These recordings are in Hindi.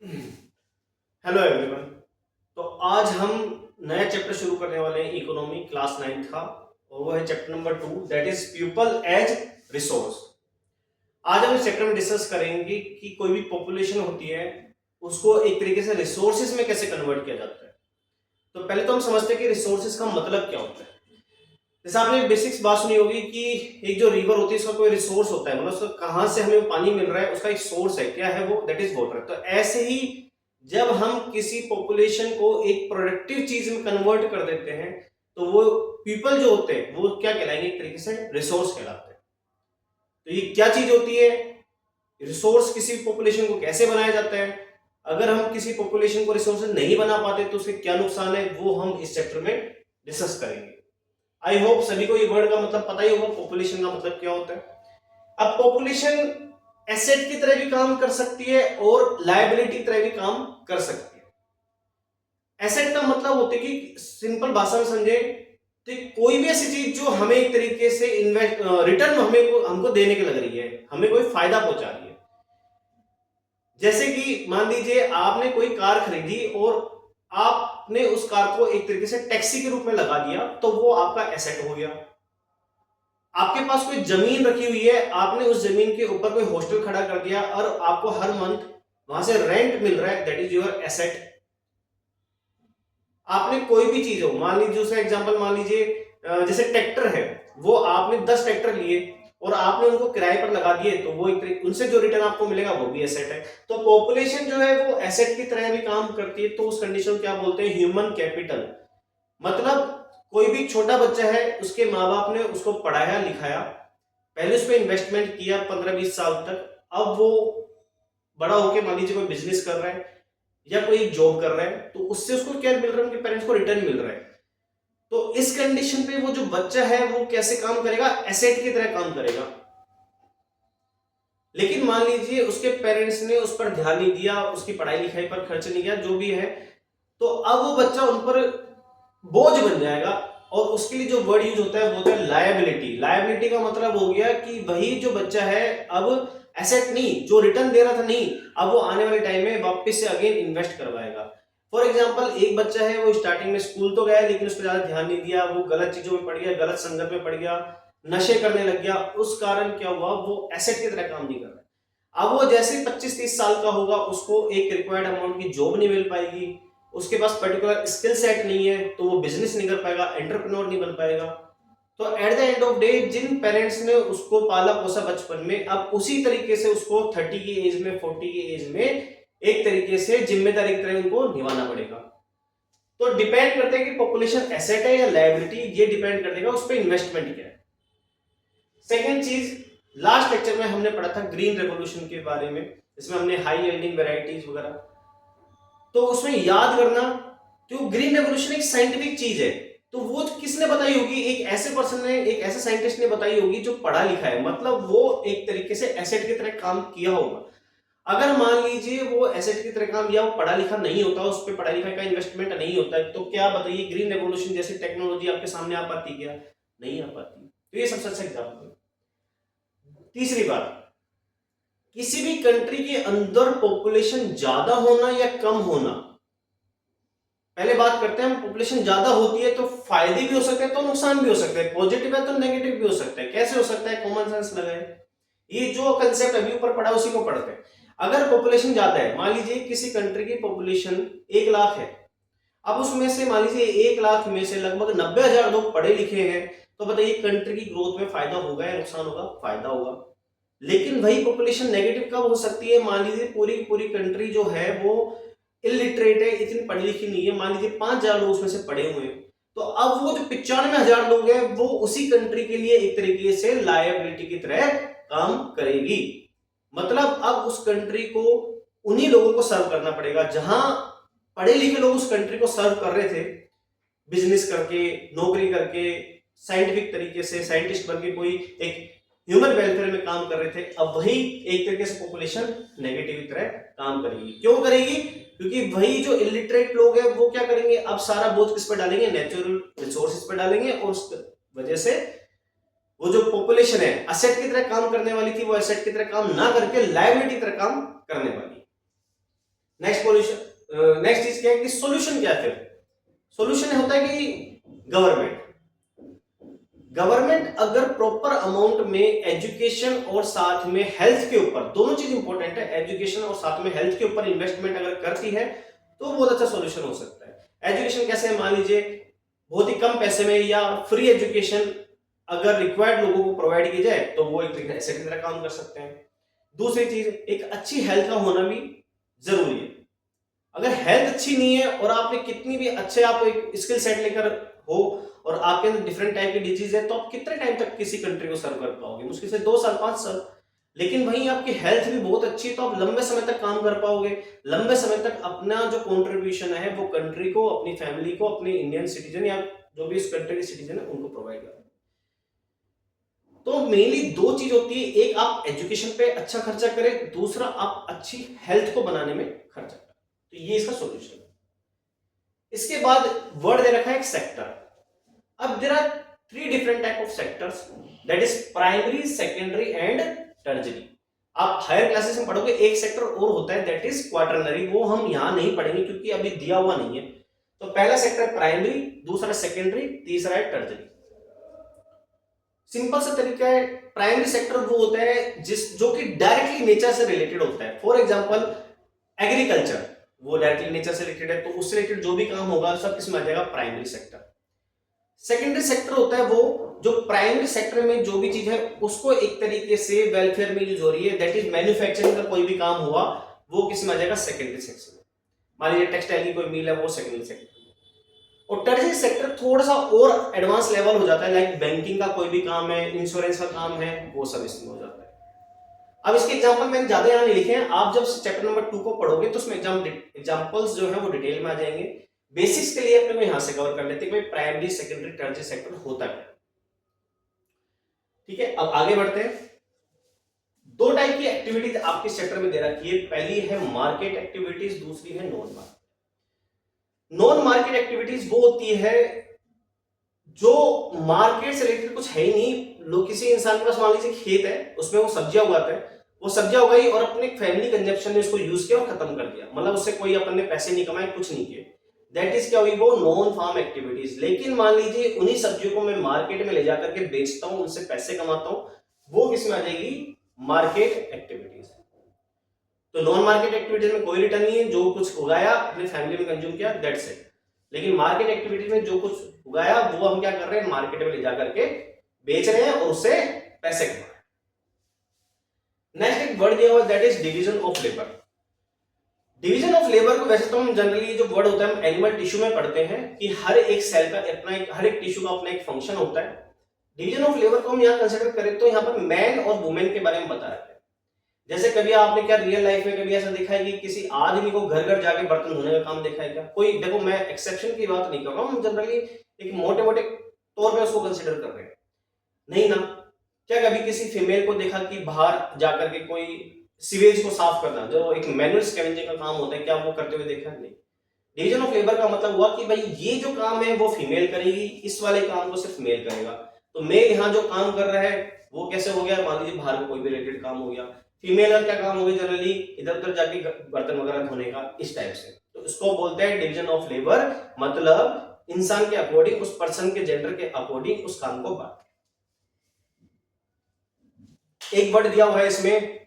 Hello everyone. तो आज हम नया चैप्टर शुरू करने वाले हैं इकोनॉमी क्लास 9 का, और वो है chapter number 2, that is people as resource. आज हम इस चैप्टर में डिस्कस करेंगे कि कोई भी पॉपुलेशन होती है उसको एक तरीके से रिसोर्सेज में कैसे कन्वर्ट किया जाता है। तो पहले तो हम समझते हैं कि रिसोर्सेज का मतलब क्या होता है। जैसे आपने बेसिक्स बात सुनी होगी कि एक जो रिवर होती है उसका कोई रिसोर्स होता है, मतलब उसका कहाँ से हमें पानी मिल रहा है, उसका एक सोर्स है। क्या है वो? That is water. तो ऐसे ही जब हम किसी पॉपुलेशन को एक प्रोडक्टिव चीज में कन्वर्ट कर देते हैं तो वो पीपल जो होते हैं वो क्या कहलाएंगे? एक तरीके से रिसोर्स कहलाते हैं। तो ये क्या चीज होती है? रिसोर्स किसी पॉपुलेशन को कैसे बनाया जाता है? अगर हम किसी पॉपुलेशन को रिसोर्स नहीं बना पाते तो उसके क्या नुकसान है, वो हम इस चैप्टर में डिस्कस करेंगे। आई होप सभी को ये वर्ड का मतलब पता ही होगा, पॉपुलेशन का मतलब क्या होता है। अब पॉपुलेशन एसेट की तरह भी काम कर सकती है और लायबिलिटी की तरह भी काम कर सकती है। एसेट का मतलब होता है कि सिंपल भाषा में समझे तो कोई भी ऐसी चीज जो हमें एक तरीके से इन्वेस्ट रिटर्न हमको देने के लग रही है, हमें कोई फायदा पहुंचा रही है। जैसे कि मान लीजिए आपने कोई कार खरीदी और आपने उस कार को एक तरीके से टैक्सी के रूप में लगा दिया, तो वो आपका एसेट हो गया। आपके पास कोई जमीन रखी हुई है, आपने उस जमीन के ऊपर कोई हॉस्टल खड़ा कर दिया और आपको हर मंथ वहां से रेंट मिल रहा है, दैट इज योर एसेट। आपने कोई भी चीज हो, मान लीजिए दूसरा एग्जांपल मान लीजिए जैसे ट्रैक्टर है, वो आपने 10 ट्रैक्टर लिए और आपने उनको किराए पर लगा दिए, तो वो एक उनसे जो रिटर्न आपको मिलेगा वो भी एसेट है। तो पॉपुलेशन जो है वो एसेट की तरह भी काम करती है। तो उस कंडीशन को क्या बोलते हैं? Human capital. मतलब कोई भी छोटा बच्चा है, उसके माँ बाप ने उसको पढ़ाया लिखाया, पहले उस पर इन्वेस्टमेंट किया 15-20 साल तक, अब वो बड़ा होके मान लीजिए कोई बिजनेस कर रहा है या कोई जॉब कर रहा है, तो उससे उसको क्या मिल रहा है? उनके पेरेंट्स को रिटर्न मिल रहा है। तो इस कंडीशन पे वो जो बच्चा है वो कैसे काम करेगा? एसेट की तरह काम करेगा। लेकिन मान लीजिए उसके पेरेंट्स ने उस पर ध्यान नहीं दिया, उसकी पढ़ाई लिखाई पर खर्च नहीं किया, जो भी है, तो अब वो बच्चा उन पर बोझ बन जाएगा। और उसके लिए जो वर्ड यूज होता है वो होता है लायबिलिटी। लायबिलिटी का मतलब हो गया कि वही जो बच्चा है अब एसेट नहीं, जो रिटर्न दे रहा था नहीं, अब वो आने वाले टाइम में वापस से अगेन इन्वेस्ट करवाएगा। फॉर एग्जाम्पल एक बच्चा है, वो स्टार्टिंग में स्कूल तो गया लेकिन उस पर ज्यादा ध्यान नहीं दिया, वो गलत चीजों में पड़ गया, गलत संगत में पड़ गया, नशे करने लग गया। उस कारण क्या हुआ? वो एसेट की तरह काम नहीं कर रहा है। अब वो जैसे 25-30 साल का होगा, उसको एक रिक्वायर्ड अमाउंट की जॉब नहीं मिल पाएगी, उसके पास पर्टिकुलर स्किल सेट नहीं है, तो वो बिजनेस नहीं कर पाएगा, एंटरप्रेन्योर नहीं बन पाएगा। तो at the end of day जिन पेरेंट्स ने उसको पाला पोसा बचपन में, अब उसी तरीके से उसको 30 की एज में, 40 की एज में एक तरीके से जिम्मेदारी की तरह उनको निभाना पड़ेगा। तो डिपेंड करते हैं कि पॉपुलेशन एसेट है या लायबिलिटी, ये डिपेंड कर देगा उस पर इन्वेस्टमेंट क्या है। सेकेंड चीज, लास्ट लेक्चर में हमने पढ़ा था ग्रीन रेवोल्यूशन के बारे में, जिसमें हमने हाई यील्डिंग वेराइटीज वगैरह, तो उसमें याद करना, तो ग्रीन रेवोल्यूशन एक साइंटिफिक चीज है। तो वो किसने बताई होगी? एक ऐसे पर्सन ने, एक ऐसे साइंटिस्ट ने बताई होगी जो पढ़ा लिखा है, मतलब वो एक तरीके से एसेट की तरह काम किया होगा। अगर मान लीजिए वो एसेट की तरह काम, या वो पढ़ा लिखा नहीं होता, उस पर पढ़ा लिखा का इन्वेस्टमेंट नहीं होता है, तो क्या बताइए ग्रीन रेवोल्यूशन जैसी टेक्नोलॉजी आपके सामने आ पाती? क्या नहीं आ पाती? तो ये सबसे अच्छा एग्जाम्पल है। तीसरी बात, किसी भी कंट्री के अंदर पॉपुलेशन ज्यादा होना या कम होना, पहले बात करते हैं हम। पॉपुलेशन ज्यादा होती है तो फायदे भी हो सकते हैं तो नुकसान भी हो सकते हैं, पॉजिटिव है तो नेगेटिव भी हो सकता है। कैसे हो सकता है? कॉमन सेंस लगाए, ये जो कंसेप्ट अभी ऊपर पढ़ा उसी को पढ़ते हैं। अगर पॉपुलेशन ज्यादा है, मान लीजिए किसी कंट्री की पॉपुलेशन 1 लाख है, अब उसमें से मान लीजिए 1 लाख में से लगभग 90,000 लोग पढ़े लिखे हैं, तो बताइए कंट्री की ग्रोथ में फायदा होगा या नुकसान होगा? फायदा होगा। लेकिन वही पॉपुलेशन नेगेटिव कब हो सकती है? मान लीजिए पूरी पूरी कंट्री जो है वो इलिटरेट है, इतनी पढ़ी लिखी नहीं है, मान लीजिए 5,000 लोग उसमें से पढ़े हुए हैं, तो अब वो जो 95,000 लोग हैं वो उसी कंट्री के लिए एक तरीके से लायबिलिटी की तरह काम करेगी। मतलब अब उस कंट्री को उन्हीं लोगों को सर्व करना पड़ेगा, जहां पढ़े लिखे लोग उस कंट्री को सर्व कर रहे थे, बिजनेस करके, नौकरी करके, साइंटिफिक तरीके से साइंटिस्ट बन के कोई एक ह्यूमन वेलफेयर में काम कर रहे थे, अब वही एक तरीके से पॉपुलेशन नेगेटिव की तरह काम करेगी। क्यों करेगी? क्योंकि वही जो इलिटरेट लोग हैं वो क्या करेंगे? अब सारा बोझ किस पर डालेंगे? नेचुरल रिसोर्सेज पर डालेंगे, और उस वजह से वो जो पॉपुलेशन है एसेट की तरह काम करने वाली थी, वो एसेट की तरह काम ना करके लायबिलिटी की तरह काम करने वाली। नेक्स्ट चीज क्या है कि सॉल्यूशन क्या है? फिर सॉल्यूशन होता है कि गवर्नमेंट अगर प्रॉपर अमाउंट में एजुकेशन और साथ में हेल्थ के ऊपर, दोनों चीज इंपॉर्टेंट है, एजुकेशन और साथ में हेल्थ के ऊपर इन्वेस्टमेंट अगर करती है तो बहुत अच्छा सॉल्यूशन हो सकता है। एजुकेशन कैसे है? मान लीजिए बहुत ही कम पैसे में या फ्री एजुकेशन अगर रिक्वायर्ड लोगों को प्रोवाइड की जाए तो वो एक एसेट की तरह काम कर सकते हैं। दूसरी चीज, एक अच्छी हेल्थ का होना भी जरूरी है। अगर हेल्थ अच्छी नहीं है और आपने कितनी भी अच्छे आप एक स्किल सेट लेकर हो और आपके अंदर डिफरेंट टाइप की डिजीज है, तो आप कितने टाइम तक किसी कंट्री को सर्व कर पाओगे? मुश्किल से 2 साल 5 साल। लेकिन वहीं आपकी हेल्थ भी बहुत अच्छी है तो आप लंबे समय तक काम कर पाओगे, लंबे समय तक अपना जो कंट्रीब्यूशन है वो कंट्री को, अपनी फैमिली को, अपने इंडियन सिटीजन या जो भी इस कंट्री के सिटीजन है उनको प्रोवाइड करोगे। तो मेनली 2 चीज होती है, एक आप एजुकेशन पे अच्छा खर्चा करें, दूसरा आप अच्छी हेल्थ को बनाने में खर्चा करें। तो ये इसका सॉल्यूशन है। इसके बाद वर्ड दे रखा है एक सेक्टर। अब there are 3 different type of sectors, that is primary, secondary and tertiary. आप हायर क्लासेस में पढ़ोगे एक सेक्टर और होता है दैट इज क्वाटरनरी, वो हम यहां नहीं पढ़ेंगे क्योंकि अभी दिया हुआ नहीं है। तो पहला सेक्टर प्राइमरी, दूसरा सेकेंडरी, तीसरा है टर्जरी। सिंपल सा तरीका है, प्राइमरी सेक्टर वो होता है जो कि डायरेक्टली नेचर से रिलेटेड होता है। फॉर एग्जांपल एग्रीकल्चर, वो डायरेक्टली नेचर से रिलेटेड है, तो उससे रिलेटेड जो भी काम होगा सब किसमें आ जाएगा? Primary sector. सेकेंडरी सेक्टर होता है वो जो प्राइमरी सेक्टर में जो भी चीज है उसको एक तरीके से वेलफेयर में यूज हो रही है, दैट इज मैन्युफैक्चरिंग का कोई भी काम हुआ वो किसमें आ जाएगा? सेकेंडरी सेक्टर में। मान लीजिए टेक्सटाइल की कोई मिल है, वो सेकेंडरी सेक्टर। और टर्जरी सेक्टर थोड़ा सा और एडवांस लेवल हो जाता है, लाइक बैंकिंग का कोई भी काम है, इंश्योरेंस का काम है, वो सब इसमें हो जाता है। अब इसके एग्जांपल मैंने ज्यादा यहाँ नहीं लिखे हैं, आप जब चैप्टर नंबर 2 को पढ़ोगे तो उसमें एग्जांपल्स जो है वो डिटेल में आ जाएंगे। बेसिक्स के लिए अपने को यहां से कवर कर लेते हैं कि प्राइमरी, सेकेंडरी, टर्जरी सेक्टर होता क्या। ठीक है, अब आगे बढ़ते हैं। 2 टाइप की एक्टिविटीज आपके चैप्टर में दे रखी है, पहली है मार्केट एक्टिविटीज, दूसरी है non market. Non market activities वो होती है जो मार्केट से रिलेटेड कुछ है ही नहीं। लोग, किसी इंसान के पास मान लीजिए खेत है, उसमें वो सब्जियां उगाता है, वो सब्जियां उगाई और अपने फैमिली कंजप्शन में उसको यूज किया और खत्म कर दिया, मतलब उससे कोई अपन ने पैसे नहीं कमाए, कुछ नहीं किए, दैट इज क्या हुई? वो नॉन फार्म एक्टिविटीज। लेकिन मान लीजिए उन्हीं सब्जियों को मैं मार्केट में ले जाकर के बेचता हूं, उनसे पैसे कमाता हूं, वो किसमें आ जाएगी? Market activities. तो नॉन मार्केट एक्टिविटीज में कोई रिटर्न नहीं है, जो कुछ उगाया अपने फैमिली में कंज्यूम किया, दैट्स इट। लेकिन मार्केट एक्टिविटीज में जो कुछ उगाया वो हम क्या कर रहे हैं? मार्केट में ले जाकर के बेच रहे हैं और उससे पैसे कमा रहे हैं। नेक्स्ट एक वर्ड दिया हुआ that is division of labour. Division of labour को वैसे तो हम जनरली जो वर्ड होता है हम एनिमल टिश्यू में पढ़ते हैं कि हर एक सेल का अपना एक, हर एक टिश्यू का अपना एक फंक्शन होता है। डिवीजन ऑफ लेबर को हम यहाँ कंसिडर करें तो यहाँ पर मैन और वुमेन के बारे में बता रहे हैं। जैसे कभी आपने क्या रियल लाइफ में कभी ऐसा देखा है कि किसी आदमी को घर घर जाके बर्तन धोने का काम देखा है क्या? कोई, देखो मैं एक्सेप्शन की बात नहीं कर रहा हूँ, हम जनरली एक मोटे मोटे तौर पे उसको कंसिडर कर रहे हैं, नहीं ना? क्या कभी किसी फीमेल को देखा कि बाहर जाकर के कोई सीवेज को साफ करना, जो एक मैनुअल स्कैवेंजिंग का काम होता है, क्या वो करते हुए देखा? नहीं। डिवीजन ऑफ लेबर का मतलब हुआ कि भाई ये जो काम है वो फीमेल करेगी, इस वाले काम को सिर्फ मेल करेगा। तो मेल यहाँ जो काम कर रहा है वो कैसे हो गया? मान लीजिए बाहर कोई भी रिलेटेड काम हो गया, फीमेल का क्या काम हो गया? जनरली इधर उधर जाके बर्तन वगैरह धोने का, इस टाइप से। तो इसको बोलते हैं डिवीजन ऑफ लेबर, मतलब इंसान के अकॉर्डिंग, उस पर्सन के जेंडर के अकॉर्डिंग उस काम को बांट। एक वर्ड दिया हुआ है इसमें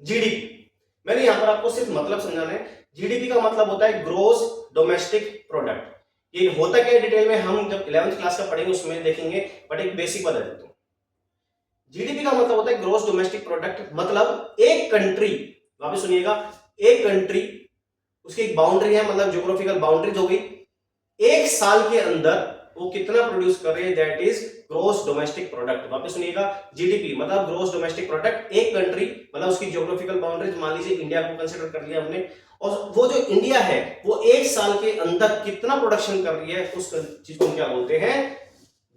जीडीपी, मैंने यहां पर आपको सिर्फ मतलब समझाना है। जीडीपी का मतलब होता है ग्रोस डोमेस्टिक प्रोडक्ट। ये होता क्या है डिटेल में हम जब 11th क्लास का पढ़ेंगे उसमें देखेंगे, बट एक बेसिक बता देता हूं। जीडीपी का मतलब होता है ग्रोस डोमेस्टिक प्रोडक्ट, मतलब एक कंट्री, वापस सुनिएगा, एक कंट्री, उसकी एक बाउंड्री है, मतलब ज्योग्राफिकल बाउंड्रीज हो गई, एक साल के अंदर वो कितना प्रोड्यूस कर रहे हैं, that is gross domestic product. वापस सुनिएगा, जीडीपी मतलब ग्रोस डोमेस्टिक प्रोडक्ट, एक कंट्री मतलब उसकी ज्योग्राफिकल बाउंड्रीज, मान लीजिए इंडिया को कंसीडर कर लिया हमने, और वो जो इंडिया है वो एक साल के अंदर कितना प्रोडक्शन कर रही है, उस चीज को क्या बोलते हैं?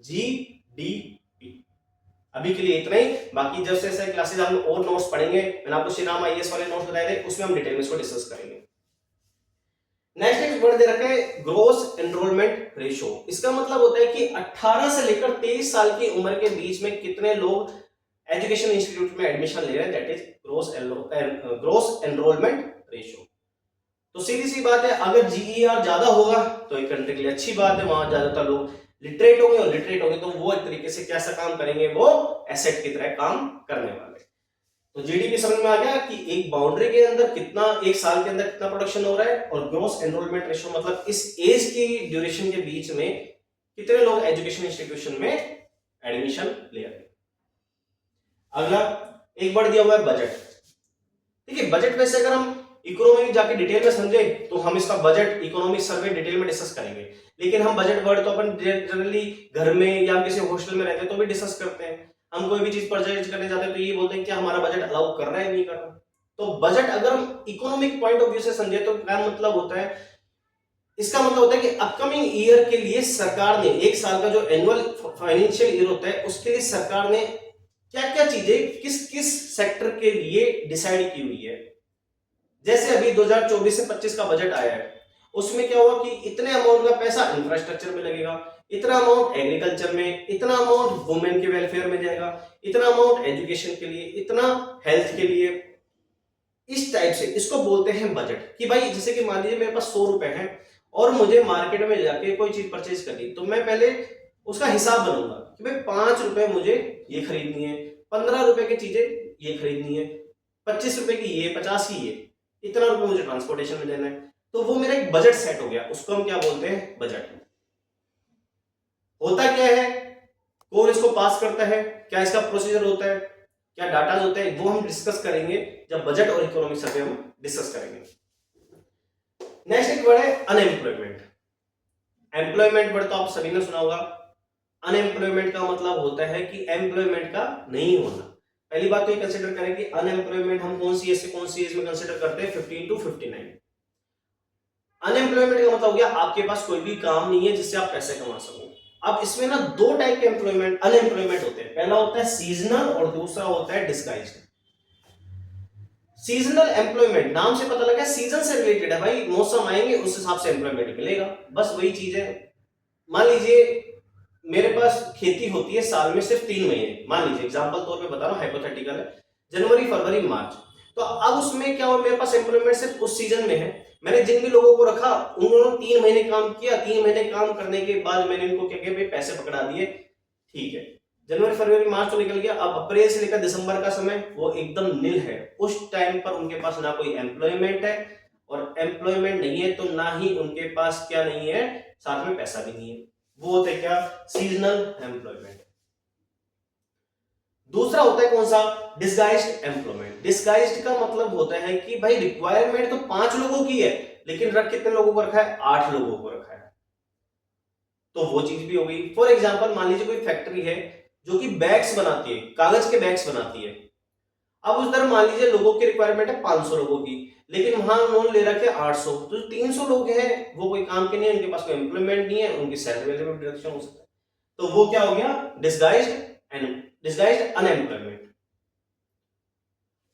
जीडीपी। अभी के लिए इतना ही, बाकी जब से क्लासेस हम और नोट्स पढ़ेंगे, मैंने आपको श्री राम आईएएस वाले नोट्स बताए थे, उसमें हम डिटेल में इसको डिस्कस करेंगे। नेक्स्ट एक वर्ड दे रखा है ग्रोस एनरोलमेंट रेशियो। इसका मतलब होता है कि 18 से लेकर 23 साल की उम्र के बीच में कितने लोग एजुकेशन इंस्टीट्यूट में एडमिशन ले रहे हैं, that is gross enrolment ratio. तो सीधी सी बात है, अगर जीईआर ज्यादा होगा तो एक कंट्री के लिए अच्छी बात है, वहां ज्यादातर लोग लिटरेट होंगे, और लिटरेट होंगे तो वो एक तरीके से कैसा काम करेंगे, वो एसेट की तरह काम करने वाले। तो जीडीपी समझ में आ गया कि एक बाउंड्री के अंदर कितना, एक साल के अंदर कितना प्रोडक्शन हो रहा है, और ग्रॉस एनरोलमेंट रेशियो मतलब इस एज की ड्यूरेशन के बीच में कितने लोग एजुकेशन इंस्टीट्यूशन में एडमिशन ले रहे हैं। अगला एक बढ़ दिया हुआ है बजट। देखिए बजट में से अगर हम इकोनॉमी जाके डिटेल में समझे तो हम इसका बजट इकोनॉमिक सर्वे डिटेल में डिस्कस करेंगे, लेकिन हम बजट वर्ड तो अपन जनरली घर में या किसी हॉस्टल में रहते हैं तो भी डिस्कस करते हैं। हम कोई भी चीज परचेज करने जाते हैं तो ये बोलते हैं कि हमारा बजट अलाउ कर रहा है नहीं कर रहा। तो बजट अगर हम इकोनॉमिक पॉइंट ऑफ व्यू से समझे तो क्या मतलब होता है, इसका मतलब होता है कि अपकमिंग ईयर के लिए सरकार ने, एक साल का जो एनुअल फाइनेंशियल ईयर होता है उसके लिए सरकार ने क्या क्या चीजें किस किस सेक्टर के लिए डिसाइड की हुई है। जैसे अभी 2024 से 25 का बजट आया है, उसमें क्या हुआ कि इतने अमाउंट का पैसा इंफ्रास्ट्रक्चर में लगेगा, इतना अमाउंट एग्रीकल्चर में, इतना अमाउंट वुमेन के वेलफेयर में जाएगा, इतना अमाउंट एजुकेशन के लिए, इतना हेल्थ के लिए। इस टाइप से इसको बोलते हैं बजट। कि भाई जैसे कि मान लीजिए मेरे पास 100 रुपए हैं और मुझे मार्केट में जाके कोई चीज परचेज करनी, तो मैं पहले उसका हिसाब बनाऊंगा कि भाई 5 रुपए मुझे ये खरीदनी है, 15 रुपए की चीजें ये खरीदनी है, 25 रुपए की ये, 50 की ये, इतना रुपए मुझे ट्रांसपोर्टेशन में देना है। तो वो मेरा एक बजट सेट हो गया, उसको हम क्या बोलते हैं, बजट। होता क्या है, कौन इसको पास करता है, क्या इसका प्रोसीजर होता है, क्या डाटा होता है, वो हम डिस्कस करेंगे जब बजट और इकोनॉमिक सर्वे हम डिस्कस करेंगे। नेक्स्ट एक वर्ड है अनएम्प्लॉयमेंट। एम्प्लॉयमेंट वर्ड तो आप सभी ने सुना होगा। अनएम्प्लॉयमेंट का मतलब होता है कि एम्प्लॉयमेंट का नहीं होना। पहली बात तो ये कंसीडर करें कि अनएम्प्लॉयमेंट हम कौन सी एज से कौन सी एज में कंसीडर करते हैं, 15 to 59। अनएम्प्लॉयमेंट का मतलब हो गया आपके पास कोई भी काम नहीं है जिससे आप पैसे कमा सको। अब इसमें ना दो टाइप के एम्प्लॉयमेंट अनएम्प्लॉयमेंट होते हैं, पहला होता है सीजनल और दूसरा होता है डिस्गाइज्ड। सीजनल एम्प्लॉयमेंट नाम से पता लगा सीजन से रिलेटेड है, भाई मौसम आएंगे उस हिसाब से एम्प्लॉयमेंट मिलेगा, बस वही चीज है। मान लीजिए मेरे पास खेती होती है साल में सिर्फ 3 महीने, मान लीजिए एग्जांपल तौर पे बता रहा हूं, हाइपोथेटिकल है, जनवरी फरवरी मार्च। तो अब उसमें क्या हो, मेरे पास एम्प्लॉयमेंट सिर्फ उस सीजन में है। मैंने जिन भी लोगों को रखा उन्होंने 3 महीने काम किया, 3 महीने काम करने के बाद मैंने इनको क्या किया, पैसे पकड़ा दिए, ठीक है। जनवरी फरवरी मार्च तो निकल गया, अब अप्रैल से लेकर दिसंबर का समय वो एकदम नील है। उस टाइम पर उनके पास ना कोई एम्प्लॉयमेंट है, और एम्प्लॉयमेंट नहीं है तो ना ही उनके पास क्या नहीं है, साथ में पैसा भी नहीं है। वो होता है क्या, सीजनल एम्प्लॉयमेंट। दूसरा होता है कौन सा, डिस्गाइज्ड एम्प्लॉयमेंट। डिस्गाइज्ड का मतलब होता है कि भाई रिक्वायरमेंट तो 5 लोगों की है, लेकिन रख कितने लोगों को रखा है, 8 लोगों को रखा है, तो वो चीज भी हो गई। फॉर एग्जांपल मान लीजिए कोई फैक्ट्री है जो कि बैग्स बनाती है, कागज के बैग्स बनाती है। अब उस तरह मान लीजिए लोगों की रिक्वायरमेंट है 500 लोगों की, लेकिन वहां उन्होंने ले रखे 800, तो 300 लोग हैं वो कोई काम के नहीं है, उनके पास कोई एम्प्लॉयमेंट नहीं है, उनकी सैलरी में डिडक्शन हो सकता है। तो वो क्या हो गया, डिस्गाइज्ड अनएम्प्लॉयमेंट।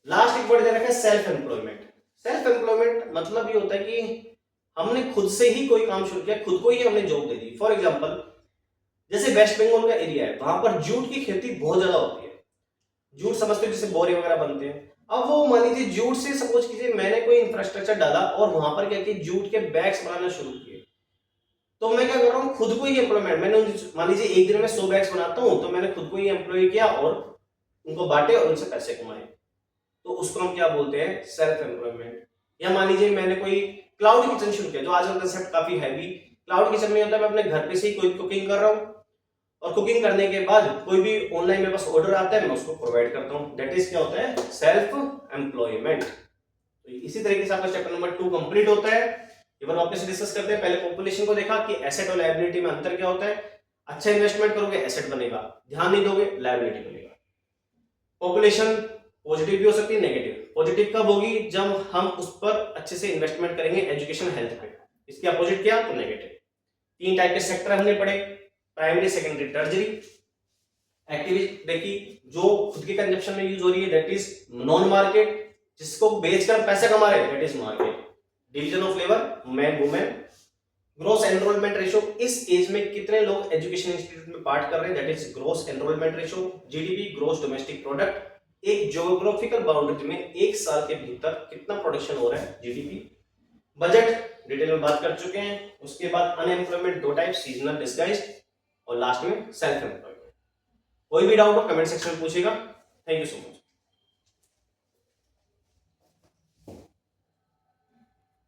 लास्ट एक वर्ड दे रखा है सेल्फ एम्प्लॉयमेंट। सेल्फ एम्प्लॉयमेंट मतलब ये होता है कि हमने खुद से ही कोई काम शुरू किया, खुद को ही हमने job they the. For example जैसे वेस्ट बंगाल का एरिया है, वहां पर जूट की खेती बहुत ज्यादा होती है। जूट समझते हो जैसे बोरे वगैरह बनते हैं। अब वो मान लीजिए जूट से सपोज कीजिए मैंने कोई इंफ्रास्ट्रक्चर डाला और वहां पर क्या किया, जूट के बैग्स बनाना शुरू किए। तो मैं क्या कर रहा हूँ, खुद को ही एम्प्लॉयमेंट, मैंने मान लीजिए एक दिन में 100 बैग्स बनाता हूँ, तो मैंने खुद को ही एम्प्लॉय किया और उनको बांटे और उनसे पैसे कमाए। तो उसको हम क्या बोलते हैं, सेल्फ एम्प्लॉयमेंट। या मान लीजिए मैंने कोई क्लाउड किचन शुरू किया, जो आजकल कंसेप्ट काफी हैवी। क्लाउड किचन में होता है मैं अपने घर पे से ही कोई कुकिंग कर रहा हूँ, और कुकिंग करने के बाद कोई भी ऑनलाइन मेरे पास ऑर्डर आता है मैं उसको प्रोवाइड करता हूँ। दैट इज क्या होता है, सेल्फ एम्प्लॉयमेंट। तो इसी तरीके से आपका चैप्टर नंबर 2 कंप्लीट होता है। एक बार वापस डिस्कस करते हैं। पहले पॉपुलेशन को देखा कि एसेट और लायबिलिटी में अंतर क्या होता है। अच्छा इन्वेस्टमेंट करोगे एसेट बनेगा, ध्यान नहीं दोगे लायबिलिटी बनेगा। पॉपुलेशन पॉजिटिव भी हो सकती है, नेगेटिव। पॉजिटिव कब होगी, जब हम उस पर अच्छे से इन्वेस्टमेंट करेंगे एजुकेशन हेल्थ पे। इसके अपोजिट क्या, तो नेगेटिव। 3 टाइप के सेक्टर हमने पढ़े, प्राइमरी सेकेंडरी टर्जरी। एक्टिविटी देखी जो खुद के कंजप्शन में यूज हो रही है, दैट इज नॉन मार्केट, जिसको बेचकर पैसा कमा रहे हैं, that is market. Division of labour, man women. Gross enrolment ratio, इस एज में कितने लोग एजुकेशन इंस्टीट्यूट में पार्ट कर रहे हैं, that is gross enrolment ratio. GDP, gross domestic product, एक ज्योग्राफिकल बाउंड्री में एक साल के भीतर कितना प्रोडक्शन हो रहा है, जीडीपी। बजट डिटेल में बात कर चुके हैं। उसके बाद अनएम्प्लॉयमेंट 2 टाइप, सीजनल, डिस्गाइज्ड, और लास्ट में सेल्फ एम्प्लॉयमेंट। कोई भी डाउट हो कमेंट सेक्शन में पूछेगा। Thank you so much.